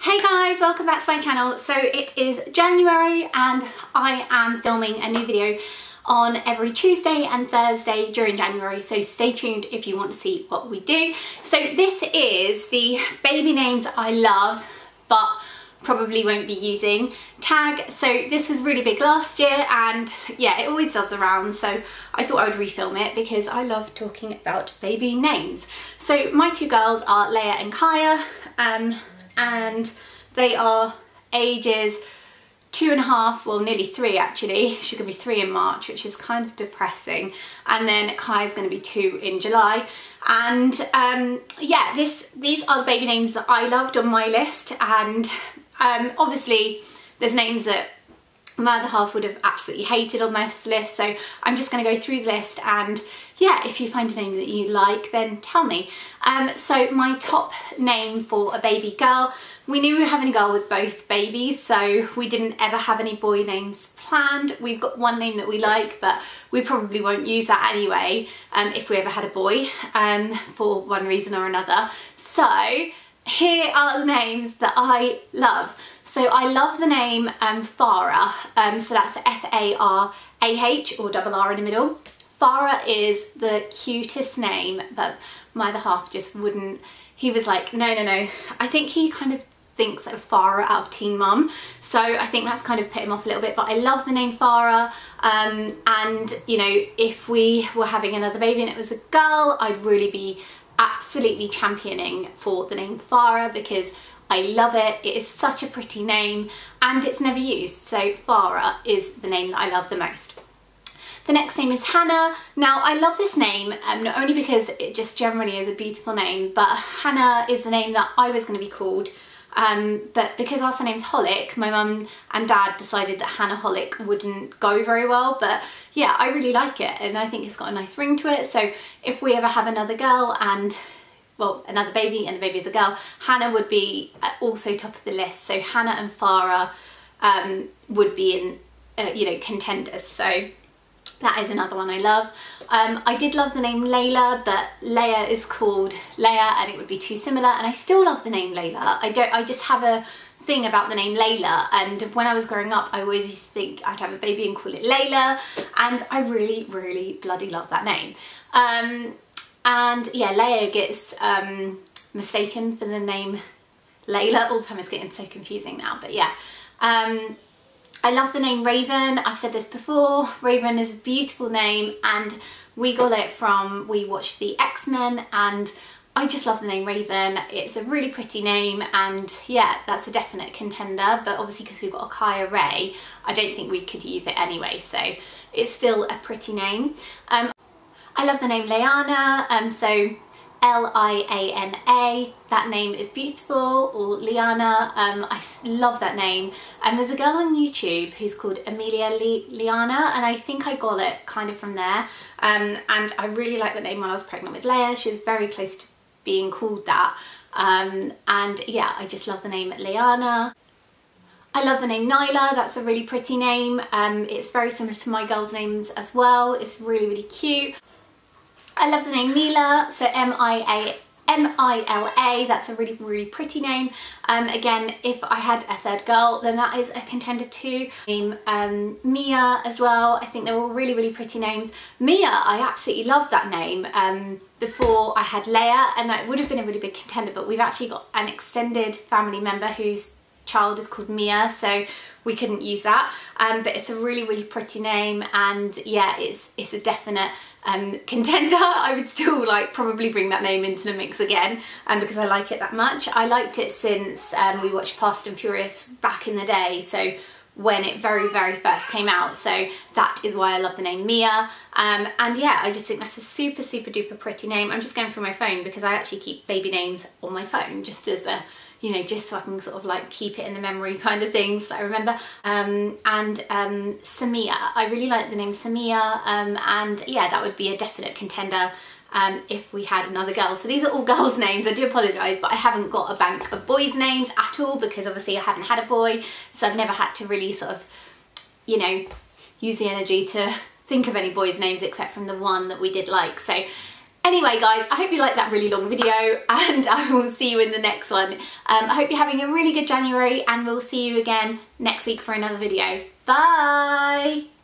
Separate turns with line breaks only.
Hey guys, welcome back to my channel. So it is January and I am filming a new video on every Tuesday and Thursday during January, so stay tuned if you want to see what we do. So this is the baby names I love but probably won't be using tag. So this was really big last year and yeah, it always does the rounds, so I thought I would refilm it because I love talking about baby names. So my two girls are Leia and Kaia, and they are ages 2.5, well nearly 3 actually. She's gonna be 3 in March, which is kind of depressing, and then Kaia's gonna be 2 in July. And yeah, these are the baby names that I loved on my list, and obviously there's names that my other half would have absolutely hated on this list, so I'm just going to go through the list, and yeah, if you find a name that you like then tell me. So my top name for a baby girl, we knew we were having a girl with both babies, so we didn't ever have any boy names planned. We've got one name that we like, but we probably won't use that anyway if we ever had a boy for one reason or another. So here are the names that I love. So I love the name Farah, so that's F-A-R-A-H or double R in the middle. Farah is the cutest name, but my other half just wouldn't. He was like, no. I think he kind of thinks of Farah out of Teen Mum, so I think that's kind of put him off a little bit, but I love the name Farah. And you know, if we were having another baby and it was a girl, I'd really be absolutely championing for the name Farah because I love it. It is such a pretty name and it's never used, so Farah is the name that I love the most. The next name is Hana. Now I love this name not only because it just generally is a beautiful name, but Hana is the name that I was going to be called, but because our surname's Hollick, my mum and dad decided that Hana Hollick wouldn't go very well, but yeah, I really like it and I think it's got a nice ring to it, so if we ever have another girl and well, another baby and the baby is a girl, Hana would be also top of the list. So Hana and Farah would be in, you know, contenders. So that is another one I love. I did love the name Laila, but Leia is called Leia and it would be too similar. And I still love the name Laila. I just have a thing about the name Laila, and when I was growing up I always used to think I'd have a baby and call it Laila, and I really bloody love that name. And yeah, Leia gets mistaken for the name Laila all the time. It's getting so confusing now, but yeah. I love the name Raven. I've said this before. Raven is a beautiful name and we got it from, we watched the X-Men, and I just love the name Raven. It's a really pretty name and yeah, that's a definite contender, but obviously because we've got a Kaia Ray, I don't think we could use it anyway, so it's still a pretty name. I love the name Liana, so L-I-A-N-A, that name is beautiful, or Liana, I love that name. And there's a girl on YouTube who's called Liana, and I think I got it kind of from there. And I really liked the name when I was pregnant with Leia. She was very close to being called that. And yeah, I just love the name Liana. I love the name Nyla, that's a really pretty name. It's very similar to my girls' names as well. It's really cute. I love the name Nyla, so M-I-L-A, that's a really pretty name. Again, if I had a third girl, then that is a contender too. Mia as well, I think they're all really pretty names. Mia, I absolutely loved that name before I had Leia, and that would have been a really big contender, but we've actually got an extended family member whose child is called Mia, so we couldn't use that, but it's a really pretty name, and yeah, it's a definite contender. I would still like probably bring that name into the mix again, because I like it that much. I liked it since we watched Fast and Furious back in the day, so when it very first came out, so that is why I love the name Mia. And yeah, I just think that's a super duper pretty name. I'm just going through my phone because I actually keep baby names on my phone just as a, you know, just so I can sort of like keep it in the memory kind of things that I remember. Samia, I really like the name Samia, and yeah, that would be a definite contender if we had another girl. So these are all girls' names. I do apologise, but I haven't got a bank of boys' names at all because obviously I haven't had a boy, so I've never had to really sort of, you know, use the energy to think of any boys' names except from the one that we did like. So Anyway guys, I hope you liked that really long video and I will see you in the next one. I hope you're having a really good January and we'll see you again next week for another video. Bye!